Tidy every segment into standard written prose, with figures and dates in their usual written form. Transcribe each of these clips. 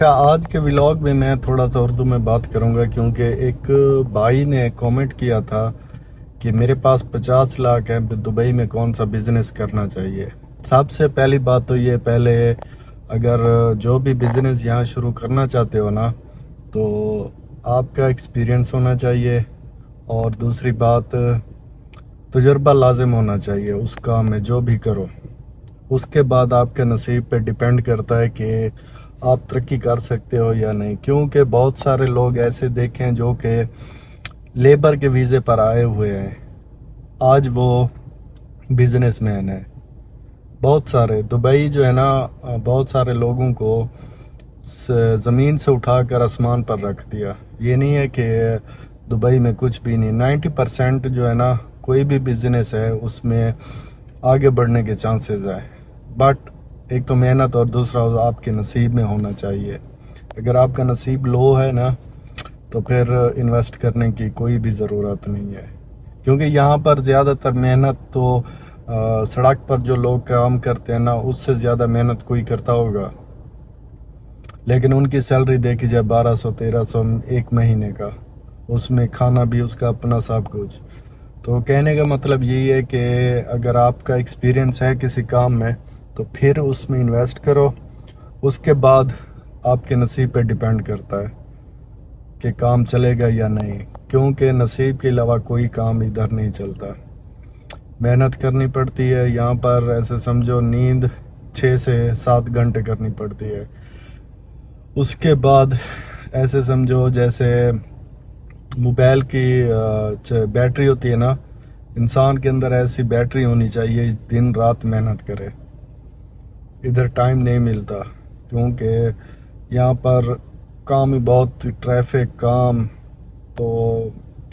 اچھا، آج کے ولاگ میں میں تھوڑا سا اردو میں بات کروں گا، کیونکہ ایک بھائی نے کامنٹ کیا تھا کہ میرے پاس 50 لاکھ ہیں، دبئی میں کون سا بزنس کرنا چاہیے۔ سب سے پہلی بات تو یہ، پہلے اگر جو بھی بزنس یہاں شروع کرنا چاہتے ہو نا، تو آپ کا ایکسپیرینس ہونا چاہیے، اور دوسری بات تجربہ لازم ہونا چاہیے اس کام میں جو بھی کرو۔ اس کے بعد آپ کے نصیب پہ ڈیپینڈ کرتا ہے کہ آپ ترقی کر سکتے ہو یا نہیں، کیونکہ بہت سارے لوگ ایسے دیکھیں جو کہ لیبر کے ویزے پر آئے ہوئے ہیں، آج وہ بزنس مین ہیں۔ بہت سارے دبئی جو ہے نا، بہت سارے لوگوں کو زمین سے اٹھا کر آسمان پر رکھ دیا۔ یہ نہیں ہے کہ دبئی میں کچھ بھی نہیں، 90% جو ہے نا کوئی بھی بزنس ہے اس میں آگے بڑھنے کے چانسز ہے، بٹ ایک تو محنت اور دوسرا آپ کے نصیب میں ہونا چاہیے۔ اگر آپ کا نصیب لو ہے نا، تو پھر انویسٹ کرنے کی کوئی بھی ضرورت نہیں ہے، کیونکہ یہاں پر زیادہ تر محنت تو سڑک پر جو لوگ کام کرتے ہیں نا، اس سے زیادہ محنت کوئی کرتا ہوگا، لیکن ان کی سیلری دیکھی جائے 1200-1300 ایک مہینے کا، اس میں کھانا بھی اس کا اپنا سب کچھ۔ تو کہنے کا مطلب یہی ہے کہ اگر آپ کا ایکسپیرینس ہے کسی کام میں تو پھر اس میں انویسٹ کرو، اس کے بعد آپ کے نصیب پہ ڈیپینڈ کرتا ہے کہ کام چلے گا یا نہیں، کیونکہ نصیب کے علاوہ کوئی کام ادھر نہیں چلتا۔ محنت کرنی پڑتی ہے یہاں پر، ایسے سمجھو نیند 6 سے 7 گھنٹے کرنی پڑتی ہے۔ اس کے بعد ایسے سمجھو جیسے موبائل کی بیٹری ہوتی ہے نا، انسان کے اندر ایسی بیٹری ہونی چاہیے، دن رات محنت کرے۔ ادھر ٹائم نہیں ملتا، کیونکہ یہاں پر کام ہی بہت، ٹریفک کام، تو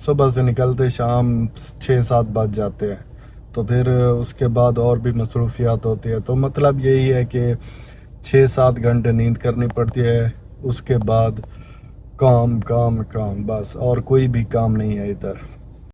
صبح سے نکلتے شام 6-7 بج جاتے ہیں، تو پھر اس کے بعد اور بھی مصروفیات ہوتی ہے۔ تو مطلب یہی ہے کہ 6-7 گھنٹے نیند کرنی پڑتی ہے، اس کے بعد کام کام کام، بس اور کوئی بھی کام نہیں ہے ادھر۔